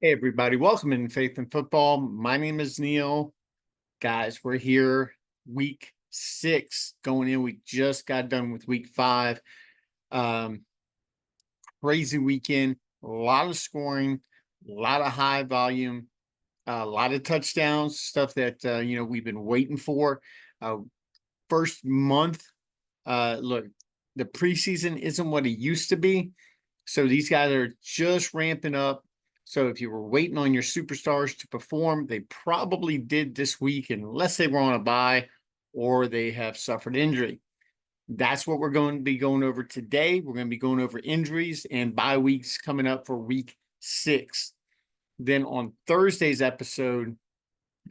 Hey everybody, welcome in Faith and Football. My name is Neil. Guys, we're here week 6 going in. We just got done with week 5. Um, Crazy weekend, a lot of scoring, a lot of high volume, a lot of touchdowns, stuff that we've been waiting for. Uh, First month, look, the preseason isn't what it used to be. So these guys are just ramping up. So if you were waiting on your superstars to perform, they probably did this week, unless they were on a bye or they have suffered injury. That's what we're going to be going over today. We're going to be going over injuries and bye weeks coming up for week 6. Then on Thursday's episode,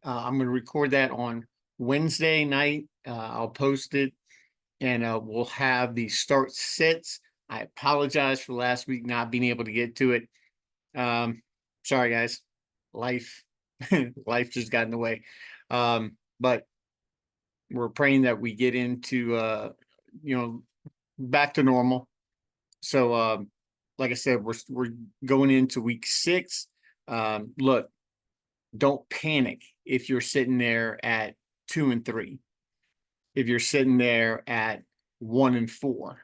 I'm going to record that on Wednesday night. I'll post it and we'll have the start sits. I apologize for last week not being able to get to it. Sorry guys, life life just got in the way. But we're praying that we get into back to normal. So like I said, we're going into week 6. Look, don't panic if you're sitting there at 2-3. If you're sitting there at 1-4,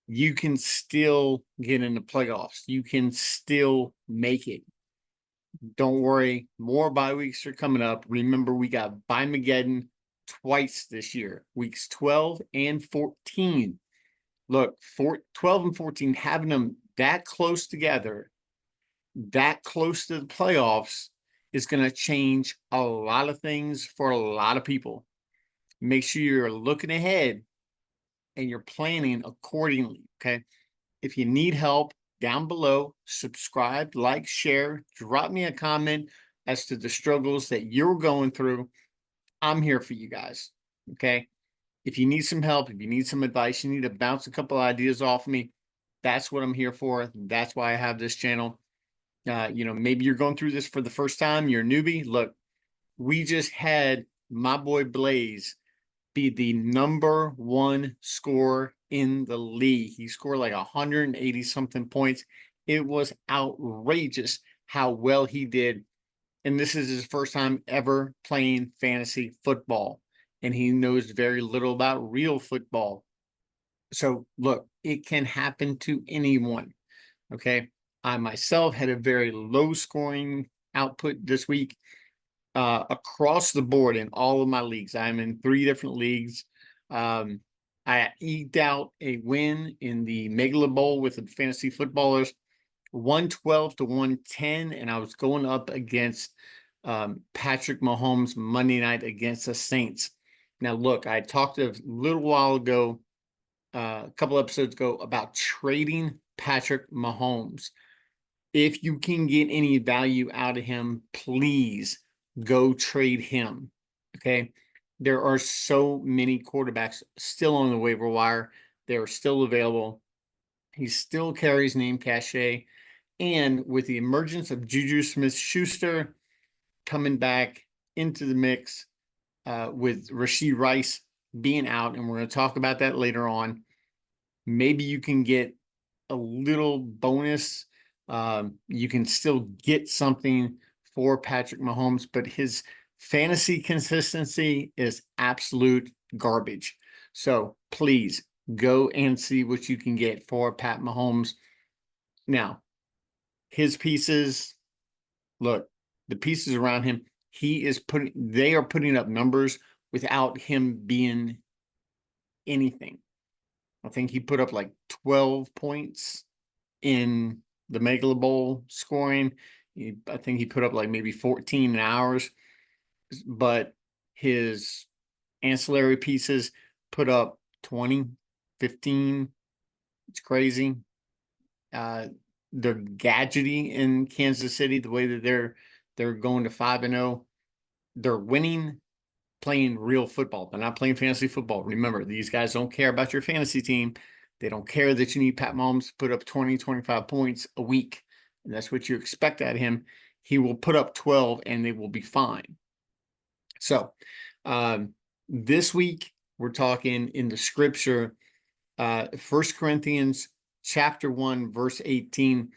you can still get in the playoffs. You can still make it. Don't worry, more bye weeks are coming up. Remember, we got bye Mageddon twice this year, weeks 12 and 14. Look, 12 and 14, having them that close together, that close to the playoffs, is going to change a lot of things for a lot of people. Make sure you're looking ahead and you're planning accordingly. Okay. If you need help, down below, subscribe, like, share, drop me a comment as to the struggles that you're going through. I'm here for you guys. Okay. If you need some help, if you need some advice, you need to bounce a couple ideas off me. That's what I'm here for. That's why I have this channel. Maybe you're going through this for the first time, you're a newbie. Look, we just had my boy Blaze be the number 1 scorer in the league. He scored like 180 something points. It was outrageous how well he did. And this is his first time ever playing fantasy football. And he knows very little about real football. So look, it can happen to anyone. Okay. I myself had a very low scoring output this week across the board in all of my leagues. I'm in 3 different leagues. I eked out a win in the Megala Bowl with the fantasy footballers, 112 to 110, and I was going up against Patrick Mahomes Monday night against the Saints. Now, look, I talked a little while ago, a couple episodes ago, about trading Patrick Mahomes. If you can get any value out of him, please go trade him. Okay. There are so many quarterbacks still on the waiver wire. They're still available. He still carries name cachet. And with the emergence of Juju Smith-Schuster coming back into the mix, with Rashee Rice being out, and we're going to talk about that later on, maybe you can get a little bonus. You can still get something for Patrick Mahomes, but his fantasy consistency is absolute garbage. So please go and see what you can get for Pat Mahomes. Now, his pieces, look, the pieces around him, they are putting up numbers without him being anything. I think he put up like 12 points in the Megala Bowl scoring. I think he put up like maybe 14 in ours, but his ancillary pieces put up 20, 15. It's crazy. They're gadgety in Kansas City, the way that they're going to 5-0. They're winning playing real football. They're not playing fantasy football. Remember, these guys don't care about your fantasy team. They don't care that you need Pat Mahomes to put up 20, 25 points a week. And that's what you expect out of him. He will put up 12 and they will be fine. So this week, we're talking in the scripture, 1 Corinthians chapter 1, verse 18.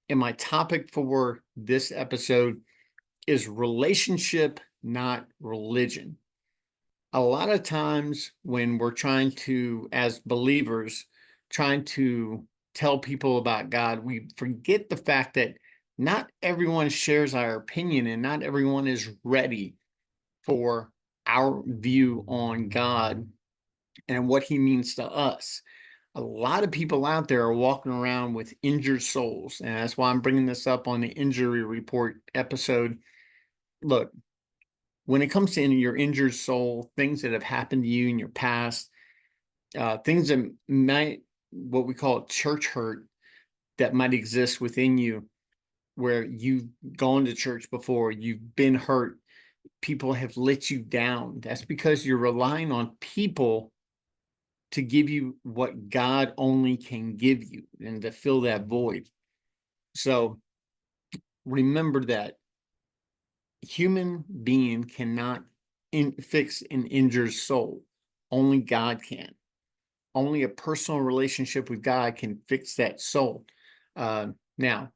And my topic for this episode is relationship, not religion. A lot of times when we're trying to, as believers, trying to tell people about God, we forget the fact that not everyone shares our opinion and not everyone is ready for our view on God and what he means to us. A lot of people out there are walking around with injured souls, and that's why I'm bringing this up on the injury report episode. Look, when it comes to your injured soul, things that have happened to you in your past, things that might, what we call church hurt, that might exist within you, where you've gone to church before, you've been hurt, people have let you down. That's because you're relying on people to give you what God only can give you and to fill that void. So remember that human being cannot fix an injured soul. Only God can. Only a personal relationship with God can fix that soul. Now,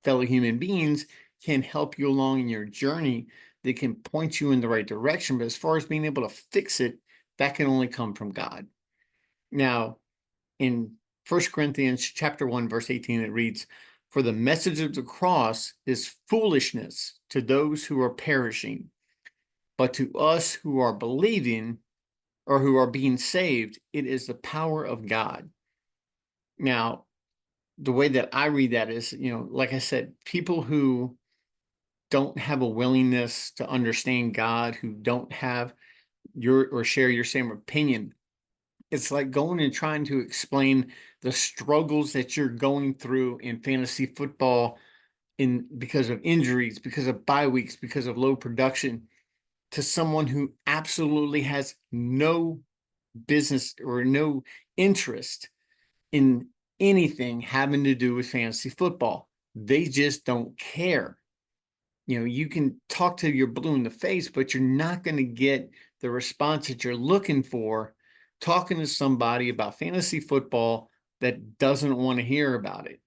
fellow human beings can help you along in your journey. They can point you in the right direction. But as far as being able to fix it, that can only come from God. Now, in 1 Corinthians chapter 1, verse 18, it reads, "For the message of the cross is foolishness to those who are perishing, but to us who are believing or who are being saved, it is the power of God." Now, the way that I read that is, like I said, people who don't have a willingness to understand God, who don't have your or share your same opinion, it's like going and trying to explain the struggles that you're going through in fantasy football because of injuries, because of bye weeks, because of low production to someone who absolutely has no business or no interest in anything having to do with fantasy football. They just don't care. You can talk to your blue in the face, but you're not going to get the response that you're looking for talking to somebody about fantasy football that doesn't want to hear about it.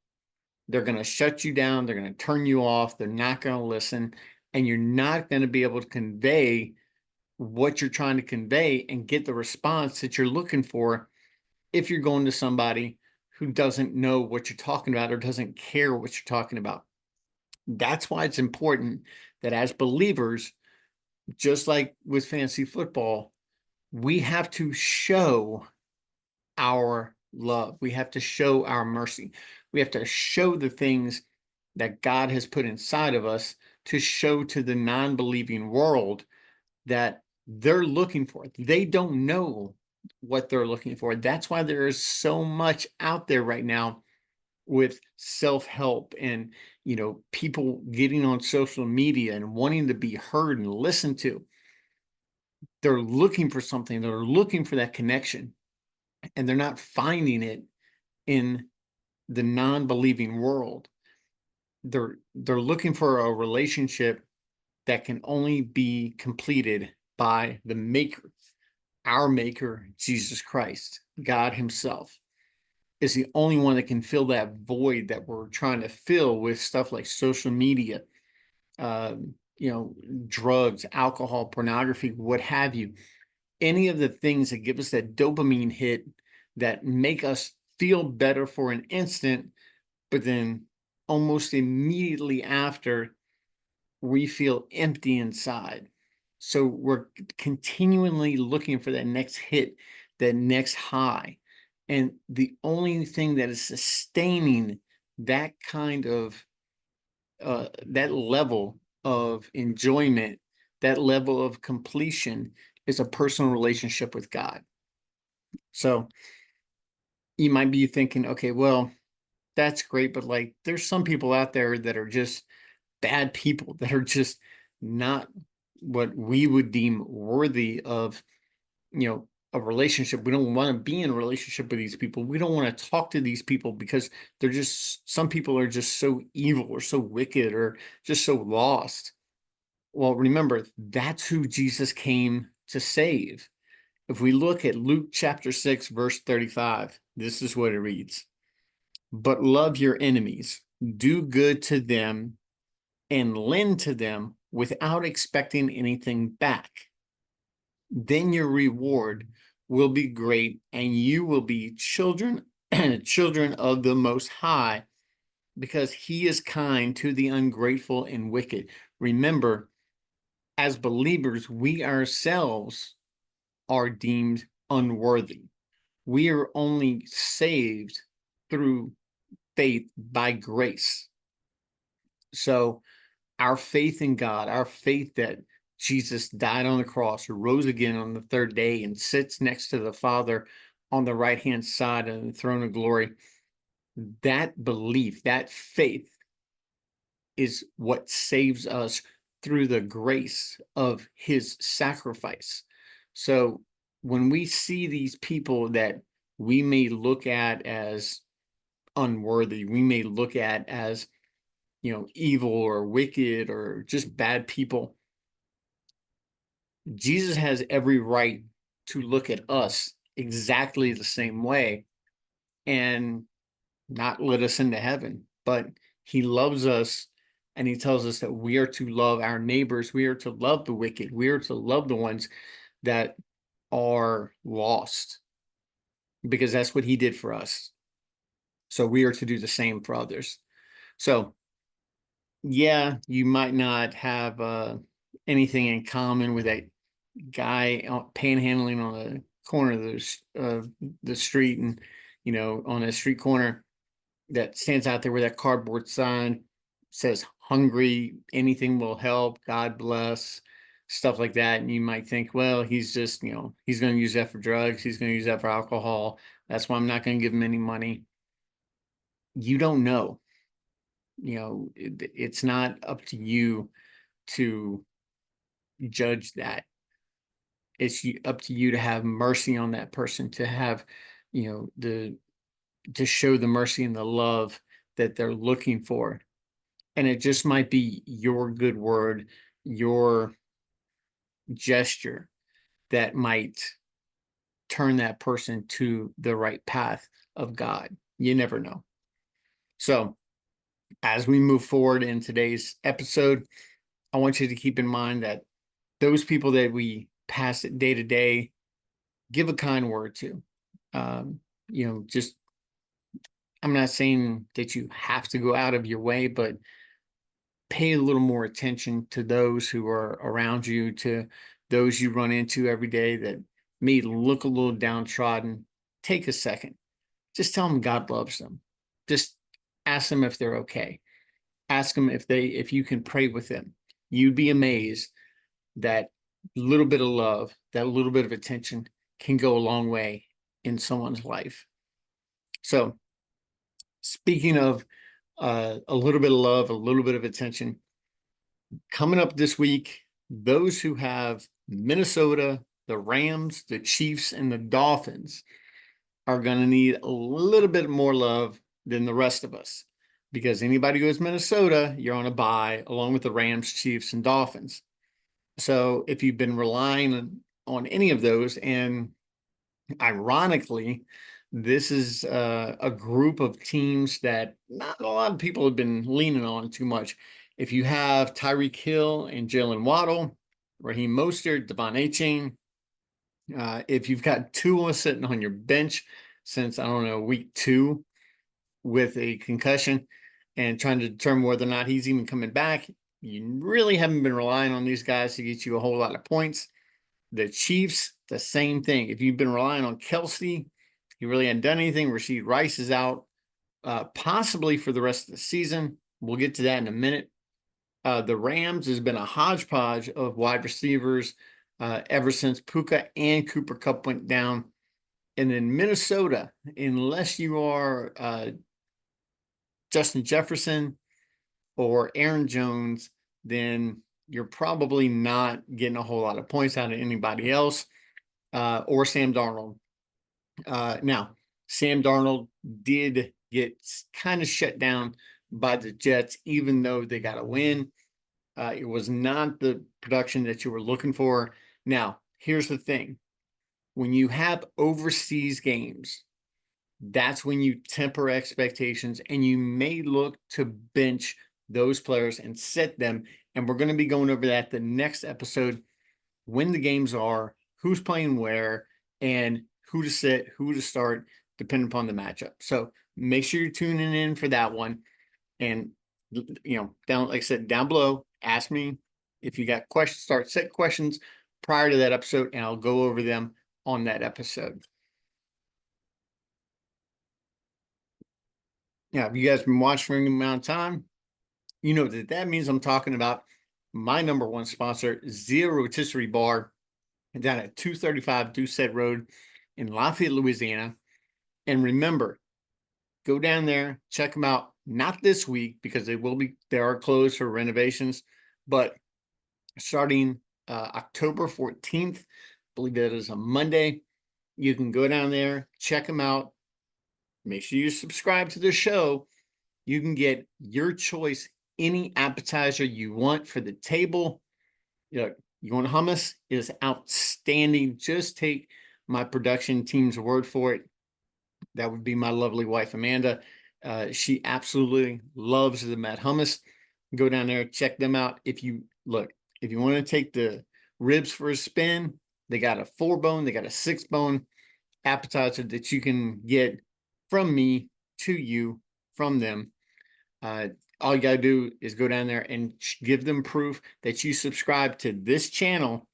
They're going to shut you down. They're going to turn you off. They're not going to listen. And you're not going to be able to convey what you're trying to convey and get the response that you're looking for if you're going to somebody who doesn't know what you're talking about or doesn't care what you're talking about. That's why it's important that as believers, just like with fantasy football, we have to show our love. We have to show our mercy. We have to show the things that God has put inside of us to show to the non-believing world that they're looking for. They don't know what they're looking for. That's why there is so much out there right now with self-help and people getting on social media and wanting to be heard and listened to. They're looking for something. They're looking for that connection, and they're not finding it in the non-believing world. They're looking for a relationship that can only be completed by the maker. Our maker, Jesus Christ, God himself, is the only one that can fill that void that we're trying to fill with stuff like social media, drugs, alcohol, pornography, what have you. Any of the things that give us that dopamine hit that make us feel better for an instant, but then almost immediately after, we feel empty inside. So we're continually looking for that next hit, that next high. And the only thing that is sustaining that kind of that level of enjoyment, that level of completion, is a personal relationship with God. So you might be thinking, okay, well, that's great, but like there's some people out there that are just bad people, that are just not what we would deem worthy of, a relationship. We don't want to be in a relationship with these people. We don't want to talk to these people because some people are just so evil or so wicked or just so lost. Well, remember, that's who Jesus came to save. If we look at Luke chapter 6, verse 35, this is what it reads. "But love your enemies, do good to them, and lend to them without expecting anything back. Then your reward will be great, and you will be children children of the Most High, because he is kind to the ungrateful and wicked. Remember, as believers, we ourselves are deemed unworthy. We are only saved through faith by grace. So our faith in God, our faith that Jesus died on the cross, rose again on the third day, and sits next to the Father on the right-hand side of the throne of glory, that belief, that faith is what saves us through the grace of his sacrifice. So when we see these people that we may look at as unworthy, we may look at as, evil or wicked or just bad people, Jesus has every right to look at us exactly the same way and not let us into heaven. But he loves us, and he tells us that we are to love our neighbors. We are to love the wicked. We are to love the ones that are lost, because that's what he did for us. So we are to do the same for others. So yeah, you might not have anything in common with that guy panhandling on the corner of the street, and on a street corner that stands out there with that cardboard sign, says hungry, anything will help, God bless, stuff like that. And you might think, well, he's just, he's going to use that for drugs, he's going to use that for alcohol, that's why I'm not going to give him any money. You don't know. It's not up to you to judge that. It's up to you to have mercy on that person, to have, to show the mercy and the love that they're looking for. And it just might be your good word, your gesture that might turn that person to the right path of God. You never know. So as we move forward in today's episode, I want you to keep in mind that those people that we pass it day to day, give a kind word to. Just, I'm not saying that you have to go out of your way, but pay a little more attention to those who are around you, to those you run into every day that may look a little downtrodden. Take a second. Just tell them God loves them. Just ask them if they're okay. Ask them if you can pray with them. You'd be amazed that little bit of love, that little bit of attention can go a long way in someone's life. So speaking of a little bit of love, a little bit of attention, coming up this week, those who have Minnesota, the Rams, the Chiefs, and the Dolphins are going to need a little bit more love than the rest of us, because anybody who goes Minnesota, you're on a bye along with the Rams, Chiefs, and Dolphins. So if you've been relying on any of those, and ironically, this is a group of teams that not a lot of people have been leaning on too much. If you have Tyreek Hill and Jalen Waddle, Raheem Mostert, Devon Achane, if you've got Tua sitting on your bench since, I don't know, week 2 with a concussion and trying to determine whether or not he's even coming back, you really haven't been relying on these guys to get you a whole lot of points. The Chiefs, the same thing. If you've been relying on Kelsey, he really hadn't done anything. Rashid Rice is out, possibly for the rest of the season. We'll get to that in a minute. The Rams has been a hodgepodge of wide receivers ever since Puka and Cooper Kupp went down. And then Minnesota, unless you are Justin Jefferson or Aaron Jones, then you're probably not getting a whole lot of points out of anybody else, or Sam Darnold. Now, Sam Darnold did get kind of shut down by the Jets, even though they got a win. It was not the production that you were looking for. Now, here's the thing. When you have overseas games, that's when you temper expectations and you may look to bench those players and sit them. And we're going to be going over that the next episode, when the games are, who's playing where, and who to sit, who to start, depending upon the matchup. So make sure you're tuning in for that one. And, down, like I said, down below, ask me if you got questions, start set questions prior to that episode, and I'll go over them on that episode. Now, if you guys been watching for any amount of time, you know that means I'm talking about my number one sponsor, Zero Rotisserie Bar, down at 235 Doucette Road in Lafayette, Louisiana. And remember, go down there, check them out. Not this week because they are closed for renovations, but starting October 14th, I believe that is a Monday, you can go down there, check them out. Make sure you subscribe to the show. You can get your choice, any appetizer you want for the table. You want hummus? It is outstanding. Just take my production team's word for it. That would be my lovely wife, Amanda. She absolutely loves the Mad Hummus. Go down there, check them out. If you want to take the ribs for a spin, they got a 4-bone, they got a 6-bone appetizer that you can get from me to you from them. All you got to do is go down there and give them proof that you subscribe to this channel,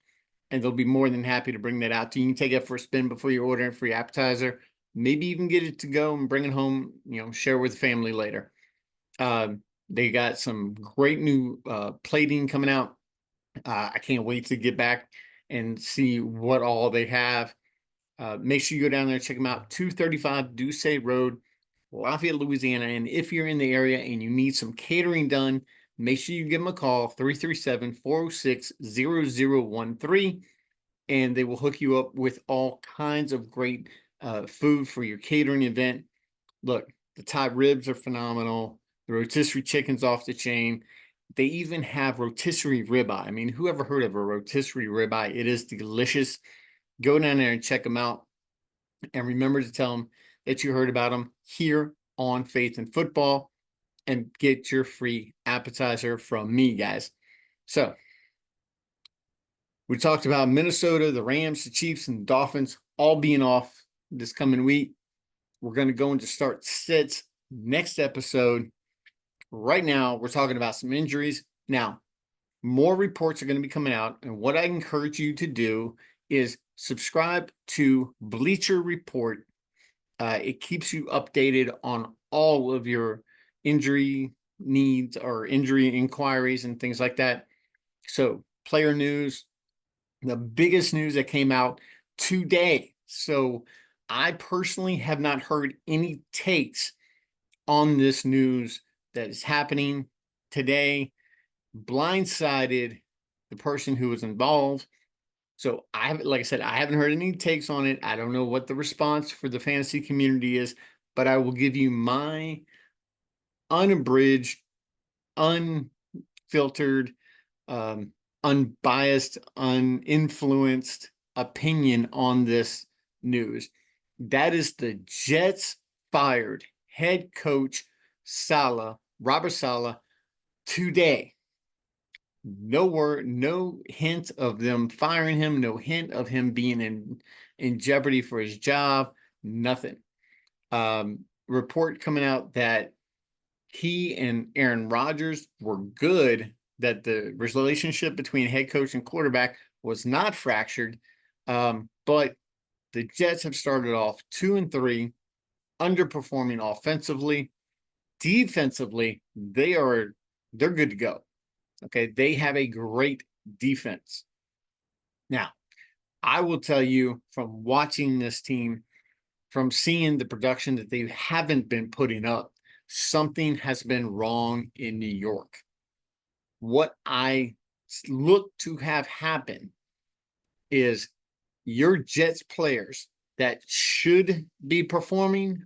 and they'll be more than happy to bring that out to you. You can take it for a spin before you order it for your appetizer. Maybe even get it to go and bring it home, share with the family later. They got some great new plating coming out. I can't wait to get back and see what all they have. Make sure you go down there and check them out. 235 Doucette Road, Lafayette, Louisiana. And if you're in the area and you need some catering done, make sure you give them a call, 337-406-0013, and they will hook you up with all kinds of great food for your catering event. Look, the Thai ribs are phenomenal. The rotisserie chicken's off the chain. They even have rotisserie ribeye. I mean, who ever heard of a rotisserie ribeye? It is delicious. Go down there and check them out. And remember to tell them that you heard about them here on Faith and Football, and get your free appetizer from me, guys. So we talked about Minnesota, the Rams, the Chiefs, and the Dolphins all being off this coming week. We're going to go into start sits next episode. Right now, we're talking about some injuries. Now, more reports are going to be coming out, and what I encourage you to do is subscribe to Bleacher Report. It keeps you updated on all of your injury needs or injury inquiries and things like that. So, player news, the biggest news that came out today. So, I personally have not heard any takes on this news that is happening today. Blindsided the person who was involved. So like I said, I haven't heard any takes on it. I don't know what the response for the fantasy community is, but I will give you my unabridged, unfiltered, unbiased, uninfluenced opinion on this news. That is the Jets fired head coach Robert Saleh, today. No word, no hint of them firing him, no hint of him being in jeopardy for his job, nothing. Report coming out that he and Aaron Rodgers were good, that the relationship between head coach and quarterback was not fractured. But the Jets have started off 2-3, underperforming offensively. Defensively, they're good to go. Okay, they have a great defense. Now, I will tell you from watching this team, from seeing the production that they haven't been putting up, something has been wrong in New York. What I look to have happen is your Jets players that should be performing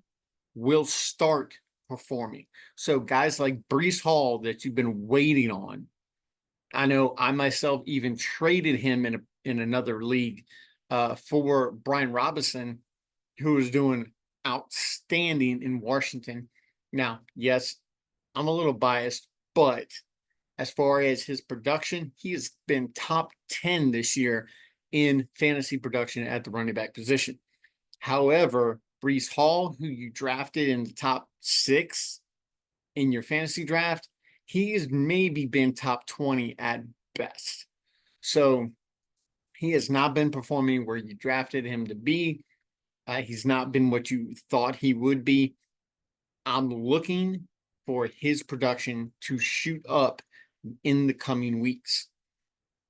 will start performing. So guys like Breece Hall that you've been waiting on. I know I myself even traded him in another league for Brian Robinson, who was doing outstanding in Washington. Now, yes, I'm a little biased, but as far as his production, he has been top 10 this year in fantasy production at the running back position. However, Brees Hall, who you drafted in the top 6 in your fantasy draft, he has maybe been top 20 at best. So he has not been performing where you drafted him to be. He's not been what you thought he would be. I'm looking for his production to shoot up in the coming weeks.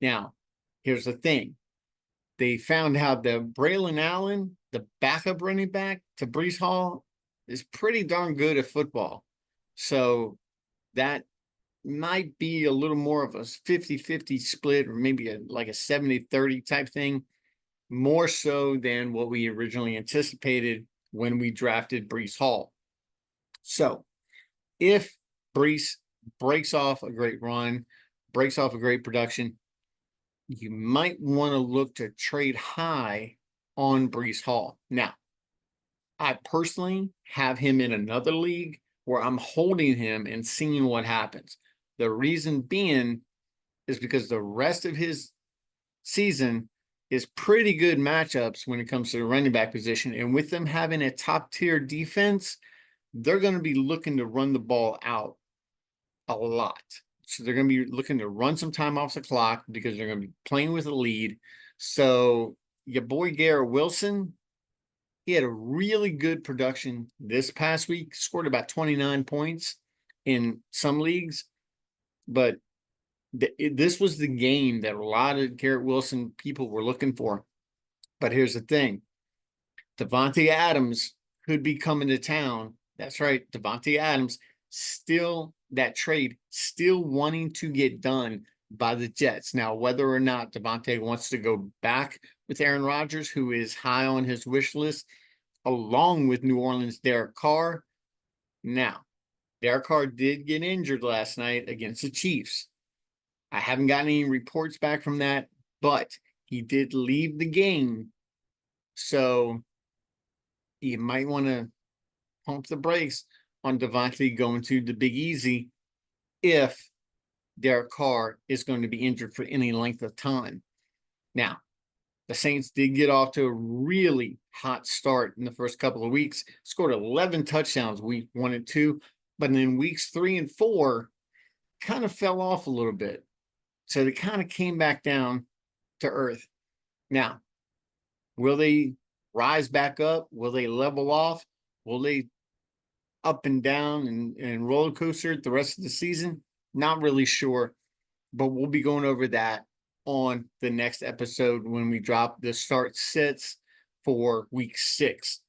Now, here's the thing. They found out that Braylon Allen, the backup running back to Brees Hall, is pretty darn good at football. So that might be a little more of a 50-50 split, or maybe like a 70-30 type thing, more so than what we originally anticipated when we drafted Brees Hall. So if Brees breaks off a great run, breaks off a great production, you might want to look to trade high on Brees Hall. Now, I personally have him in another league where I'm holding him and seeing what happens. The reason being is because the rest of his season is pretty good matchups when it comes to the running back position. And with them having a top tier defense, they're going to be looking to run the ball out a lot. So they're going to be looking to run some time off the clock because they're going to be playing with a lead. So your boy Garrett Wilson, he had a really good production this past week, scored about 29 points in some leagues, but this was the game that a lot of Garrett Wilson people were looking for. But here's the thing. Davante Adams could be coming to town. That's right. Davante Adams still, that trade, still wanting to get done by the Jets. Now, whether or not Davante wants to go back with Aaron Rodgers, who is high on his wish list, along with New Orleans' Derek Carr. Now, Derek Carr did get injured last night against the Chiefs. I haven't gotten any reports back from that, but he did leave the game. So you might want to pump the brakes on Davante going to the Big Easy if Derek Carr is going to be injured for any length of time. Now, the Saints did get off to a really hot start in the first couple of weeks, scored 11 touchdowns week 1 and 2, but in weeks 3 and 4, kind of fell off a little bit. So they kind of came back down to earth. Now, will they rise back up? Will they level off? Will they up and down and roller coaster the rest of the season? Not really sure, but we'll be going over that on the next episode when we drop the start sits for week 6.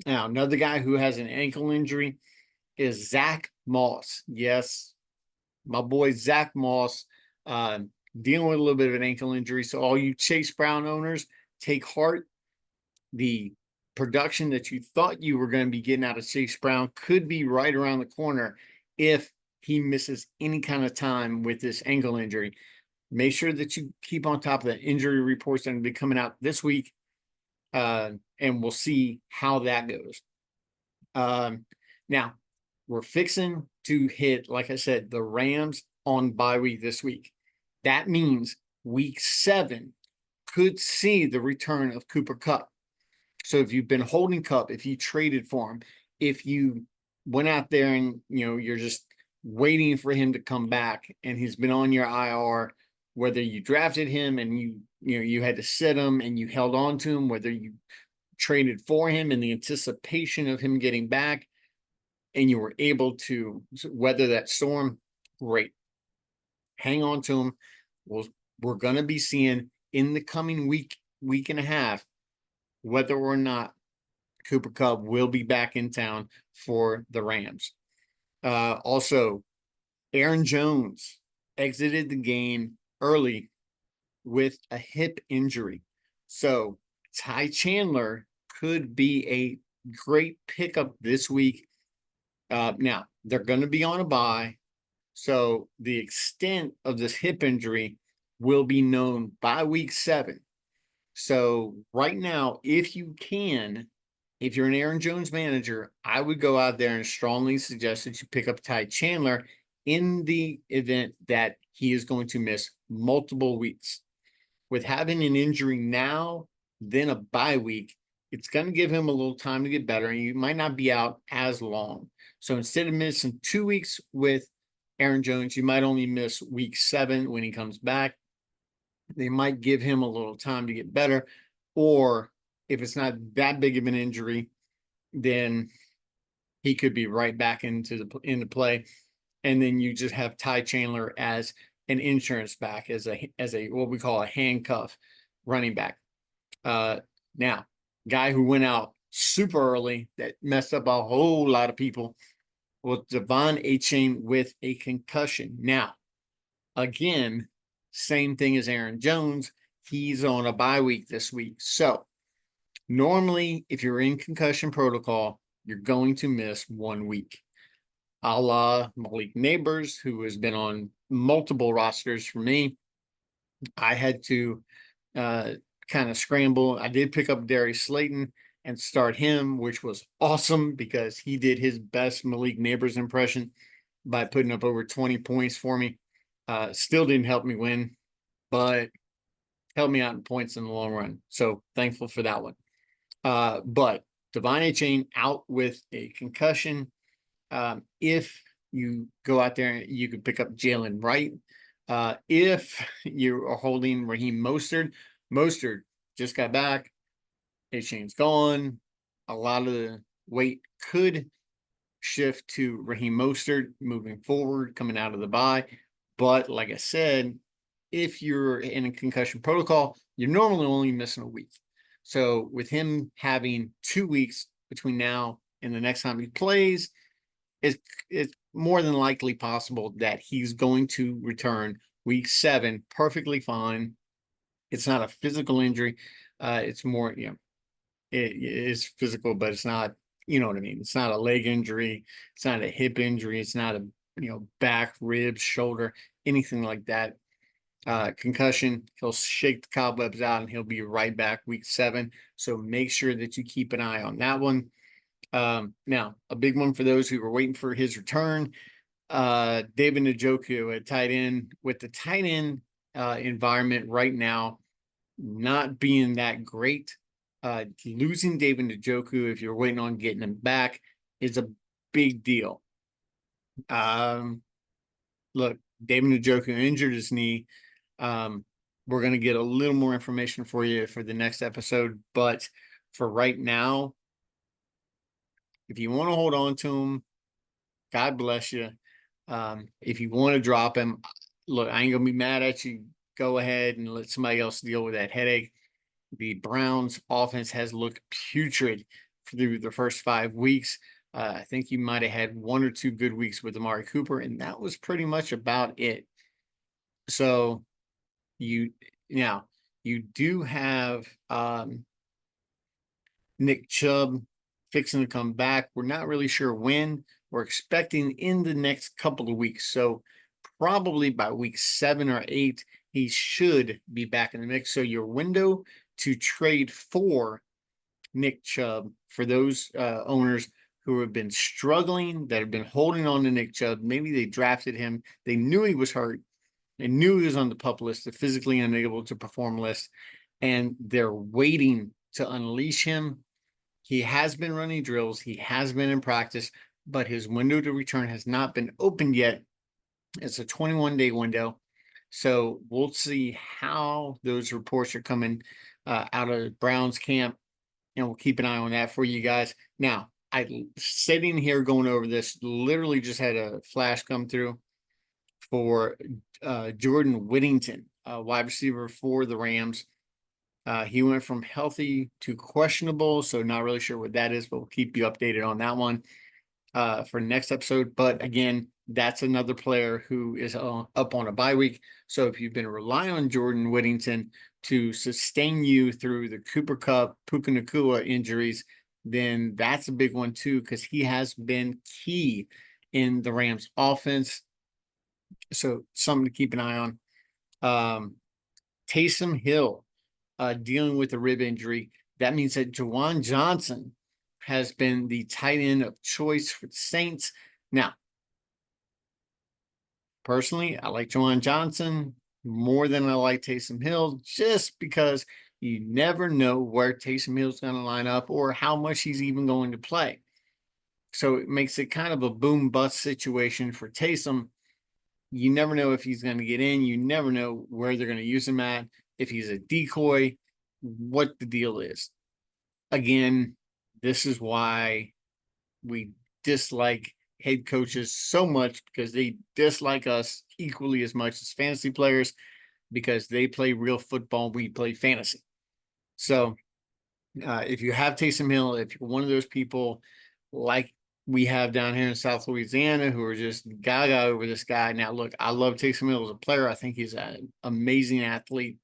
Now, another guy who has an ankle injury is Zach Moss. Yes, my boy Zach Moss, dealing with a little bit of an ankle injury. So all you Chase Brown owners, take heart. The production that you thought you were going to be getting out of Chase Brown could be right around the corner if he misses any kind of time with this ankle injury. Make sure that you keep on top of the injury reports that will be coming out this week, and we'll see how that goes. Now, we're fixing to hit, like I said, the Rams on bye week this week. That means week 7 could see the return of Cooper Kupp. So if you've been holding Kupp, if you traded for him, if you went out there and, you're just waiting for him to come back and he's been on your IR, whether you drafted him and you had to sit him and you held on to him, whether you traded for him in the anticipation of him getting back and you were able to weather that storm, great. Hang on to him. We're going to be seeing in the coming week and a half, whether or not Cooper Kupp will be back in town for the Rams. Also, Aaron Jones exited the game early with a hip injury. So Ty Chandler could be a great pickup this week. Now, they're going to be on a bye. So the extent of this hip injury will be known by week 7. So right now, if you can, if you're an Aaron Jones manager, I would go out there and strongly suggest that you pick up Ty Chandler in the event that he is going to miss multiple weeks. With having an injury now, then a bye week, it's going to give him a little time to get better, and you might not be out as long. So instead of missing 2 weeks with Aaron Jones, you might only miss week 7 when he comes back. They might give him a little time to get better, or if it's not that big of an injury, then he could be right back into play. And then you just have Ty Chandler as an insurance back, as a what we call a handcuff running back. Now, guy who went out super early that messed up a whole lot of people was De'Von Achane with a concussion. Now, again, same thing as Aaron Jones. He's on a bye week this week. So normally, if you're in concussion protocol, you're going to miss 1 week. A la Malik Neighbors, who has been on multiple rosters for me. I had to kind of scramble. I did pick up Darius Slayton and start him, which was awesome because he did his best Malik Neighbors impression by putting up over 20 points for me. Still didn't help me win, but helped me out in points in the long run. So thankful for that one. But De'Von Achane out with a concussion. If you go out there, you could pick up Jalen Wright. If you are holding Raheem Mostert just got back. Achane's gone. A lot of the weight could shift to Raheem Mostert moving forward, coming out of the bye. But like I said, if you're in a concussion protocol, you're normally only missing a week. So with him having 2 weeks between now and the next time he plays, it's more than likely possible that he's going to return week 7 perfectly fine. It's not a physical injury. It's more, it is physical, but it's not, you know what I mean? It's not a leg injury. It's not a hip injury. It's not a, back, ribs, shoulder, anything like that. Concussion, he'll shake the cobwebs out and he'll be right back week 7. So make sure that you keep an eye on that one. Now, a big one for those who are waiting for his return, David Njoku at tight end. With the tight end environment right now not being that great, losing David Njoku, if you're waiting on getting him back, is a big deal. Look, David Njoku injured his knee. We're going to get a little more information for you for the next episode, but for right now, if you want to hold on to him, God bless you. If you want to drop him, look, I ain't gonna be mad at you. Go ahead and let somebody else deal with that headache. The Browns offense has looked putrid through the first 5 weeks. I think you might have had 1 or 2 good weeks with Amari Cooper, and that was pretty much about it. So you do have Nick Chubb fixing to come back. We're not really sure when. We're expecting in the next couple of weeks. So probably by week 7 or 8, he should be back in the mix. So your window to trade for Nick Chubb, for those owners who have been struggling, that have been holding on to Nick Chubb, maybe they drafted him, they knew he was hurt, they knew he was on the PUP list, the physically unable to perform list, and they're waiting to unleash him. He has been running drills, he has been in practice, but his window to return has not been opened yet. It's a 21-day window. So we'll see how those reports are coming out of Browns camp, and we'll keep an eye on that for you guys. Now, I sitting here going over this, literally just had a flash come through for Jordan Whittington, wide receiver for the Rams. He went from healthy to questionable, so not really sure what that is, but we'll keep you updated on that one for next episode. But again, that's another player who is up on a bye week. So if you've been relying on Jordan Whittington to sustain you through the Cooper Kupp, Puka Nacua injuries, then that's a big one too, because he has been key in the Rams offense. So something to keep an eye on. Taysom Hill dealing with a rib injury. That means that Juwan Johnson has been the tight end of choice for the Saints. Now, personally, I like Juwan Johnson more than I like Taysom Hill, just because you never know where Taysom Hill's going to line up or how much he's even going to play. So it makes it kind of a boom bust situation for Taysom. You never know if he's going to get in. You never know where they're going to use him at, if he's a decoy, what the deal is. Again, this is why we dislike head coaches so much, because they dislike us equally as much as fantasy players, because they play real football, we play fantasy. So if you have Taysom Hill, if you're one of those people like we have down here in South Louisiana who are just gaga over this guy. Now, look, I love Taysom Hill as a player. I think he's an amazing athlete.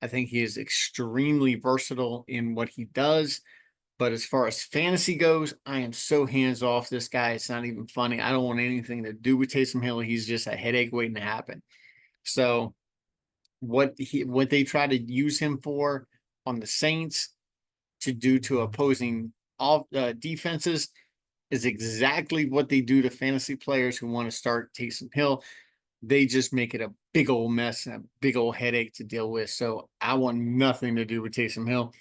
I think he is extremely versatile in what he does. But as far as fantasy goes, I am so hands off this guy. It's not even funny. I don't want anything to do with Taysom Hill. He's just a headache waiting to happen. So what they try to use him for on the Saints to do to opposing defenses is exactly what they do to fantasy players who want to start Taysom Hill. They just make it a big old mess and a big old headache to deal with. So I want nothing to do with Taysom Hill.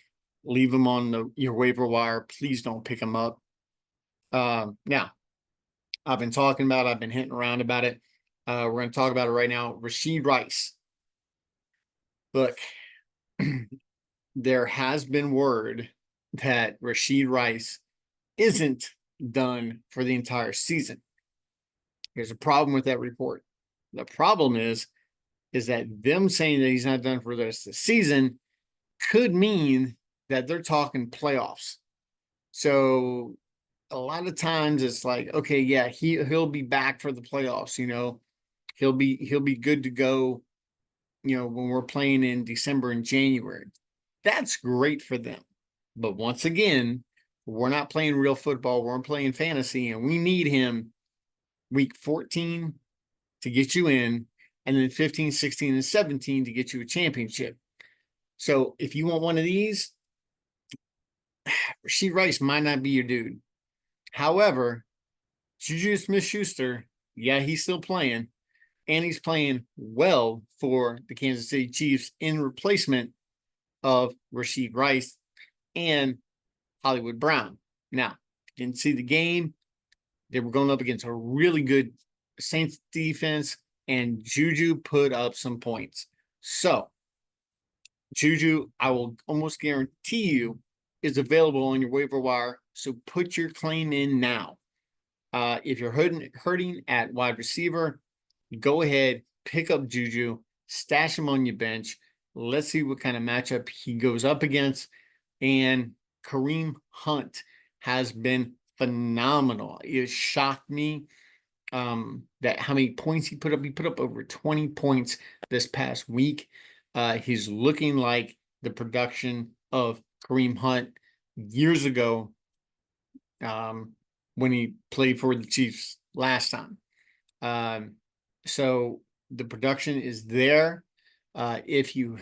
Leave him on your waiver wire. Please don't pick him up. Now, I've been talking about it. I've been hitting around about it. We're going to talk about it right now. Rashee Rice. Look, there has been word that Rashee Rice isn't done for the entire season. There's a problem with that report. The problem is that them saying that he's not done for the rest of the season could mean that they're talking playoffs. So a lot of times it's like, okay, yeah, he'll be back for the playoffs, he'll be good to go, when we're playing in December and January. That's great for them. But once again, we're not playing real football, we're playing fantasy, and we need him week 14 to get you in, and then 15, 16, and 17 to get you a championship. So if you want one of these, Rashee Rice might not be your dude. However, Juju Smith-Schuster, yeah, he's still playing, and he's playing well for the Kansas City Chiefs in replacement of Rashee Rice and Hollywood Brown. Now, didn't see the game. They were going up against a really good Saints defense, and Juju put up some points. So, Juju, I will almost guarantee you, is available on your waiver wire. So put your claim in now. If you're hurting at wide receiver, go ahead, pick up Juju, stash him on your bench. Let's see what kind of matchup he goes up against. And Kareem Hunt has been phenomenal. It shocked me that how many points he put up. He put up over 20 points this past week. He's looking like the production of Kareem Hunt years ago when he played for the Chiefs last time. So the production is there. If you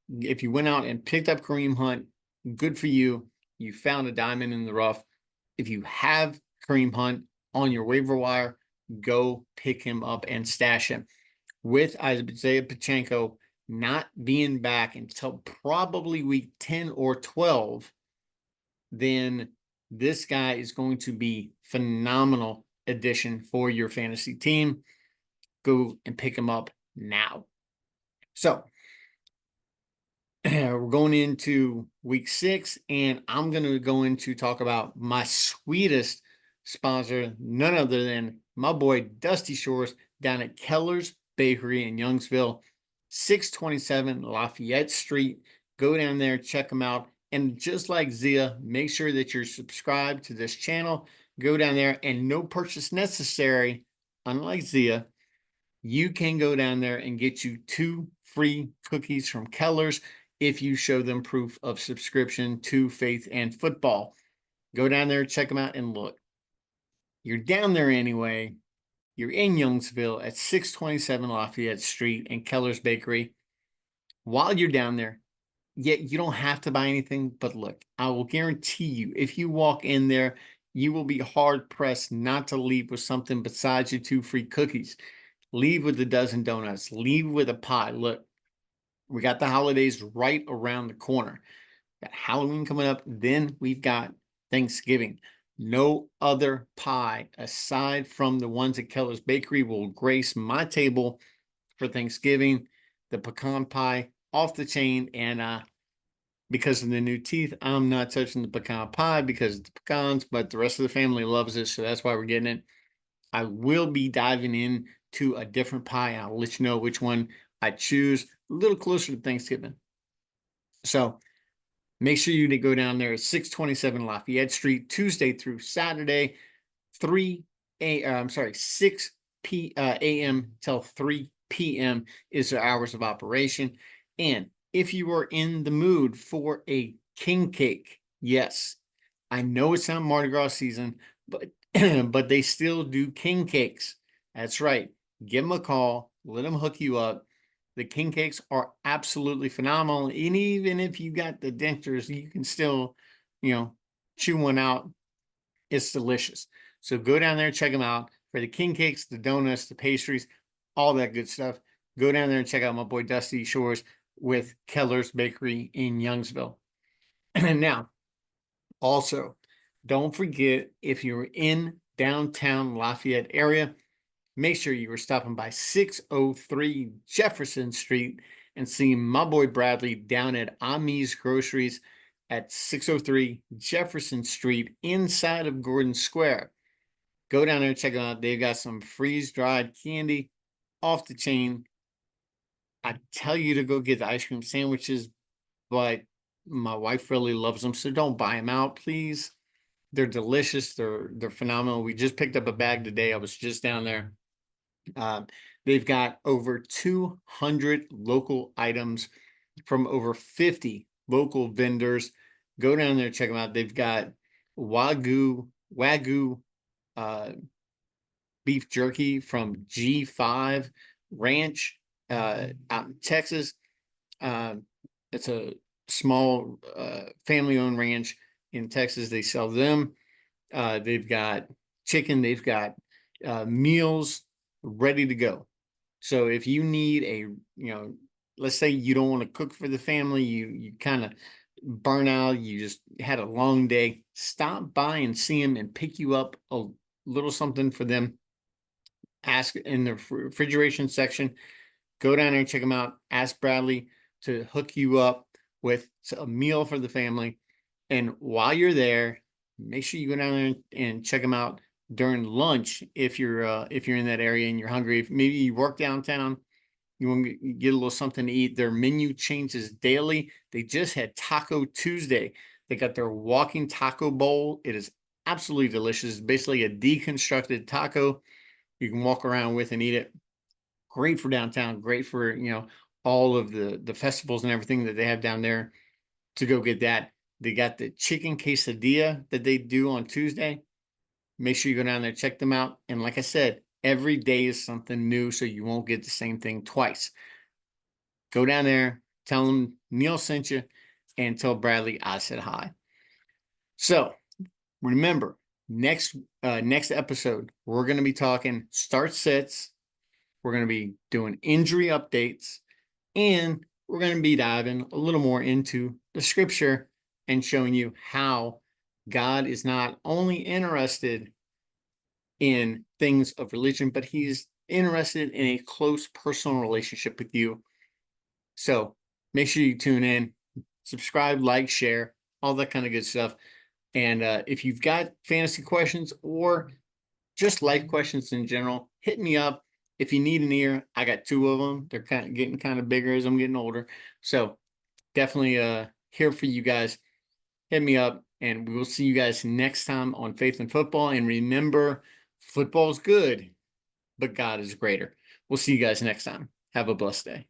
went out and picked up Kareem Hunt, good for you. You found a diamond in the rough. If you have Kareem Hunt on your waiver wire, go pick him up and stash him. With Isaiah Pacheco not being back until probably week 10 or 12, then this guy is going to be phenomenal addition for your fantasy team. Go and pick him up now. So we're going into week 6, and I'm going to go into talk about my sweetest sponsor, none other than my boy Dusty Shores down at Keller's Bakery in Youngsville, 627 Lafayette Street. Go down there, check them out. And just like Zia, make sure that you're subscribed to this channel. Go down there, and no purchase necessary. Unlike Zia, you can go down there and get you 2 free cookies from Keller's if you show them proof of subscription to Faith and Football. Go down there, check them out, and look. You're down there anyway. You're in Youngsville at 627 Lafayette Street and Keller's Bakery. While you're down there, Yet you don't have to buy anything, but look, I will guarantee you, if you walk in there, you will be hard pressed not to leave with something besides your 2 free cookies. Leave with a dozen donuts, leave with a pie. Look, we got the holidays right around the corner. Got Halloween coming up, then we've got Thanksgiving. No other pie aside from the ones at Keller's Bakery will grace my table for Thanksgiving. The pecan pie off the chain, and because of the new teeth, I'm not touching the pecan pie because of the pecans, but the rest of the family loves it, so that's why we're getting it. I will be diving in to a different pie. I'll let you know which one I choose a little closer to Thanksgiving. So make sure you go down there at 627 Lafayette Street, Tuesday through Saturday, 6 a.m. till 3 p.m. is the hours of operation. And if you are in the mood for a king cake, yes, I know it's not Mardi Gras season, but but they still do king cakes. That's right. Give them a call, let them hook you up. The king cakes are absolutely phenomenal. And even if you got the dentures, you can still, chew one out. It's delicious. So go down there, check them out for the king cakes, the donuts, the pastries, all that good stuff. Go down there and check out my boy Dusty Shores with Keller's Bakery in Youngsville. And now, also, don't forget, if you're in downtown Lafayette area, make sure you are stopping by 603 Jefferson Street and seeing my boy Bradley down at Ami's Groceries at 603 Jefferson Street inside of Gordon Square. Go down there and check them out. They've got some freeze-dried candy off the chain. I tell you to go get the ice cream sandwiches, but my wife really loves them, so don't buy them out, please. They're delicious. They're phenomenal. We just picked up a bag today. I was just down there. They've got over 200 local items from over 50 local vendors. Go down there, check them out. They've got Wagyu beef jerky from G5 Ranch out in Texas. It's a small family-owned ranch in Texas. They sell them. They've got chicken. They've got meals ready to go. So if you need let's say you don't want to cook for the family, you kind of burn out, you just had a long day, stop by and see them and pick you up a little something for them. Ask in the refrigeration section. Go down there and check them out. Ask Bradley to hook you up with a meal for the family. And while you're there, make sure you go down there and check them out during lunch if you're in that area and you're hungry. If maybe you work downtown, you want to get a little something to eat. Their menu changes daily. They just had Taco Tuesday. They got their walking taco bowl. It is absolutely delicious. It's basically a deconstructed taco you can walk around with and eat it. Great for downtown. Great for all of the festivals and everything that they have down there. To go get that. They got the chicken quesadilla that they do on Tuesday. Make sure you go down there, check them out. And like I said, every day is something new, so you won't get the same thing twice. Go down there, tell them Neil sent you, and tell Bradley I said hi. So remember, next episode, we're going to be talking start sets. We're going to be doing injury updates, and we're going to be diving a little more into the scripture and showing you how God is not only interested in things of religion, but he's interested in a close personal relationship with you. So make sure you tune in, subscribe, like, share, all that kind of good stuff. And if you've got fantasy questions or just life questions in general, hit me up. If you need an ear, I got 2 of them. They're getting kind of bigger as I'm getting older. So definitely here for you guys. Hit me up, and we will see you guys next time on Faith and Football. And remember, football's good, but God is greater. We'll see you guys next time. Have a blessed day.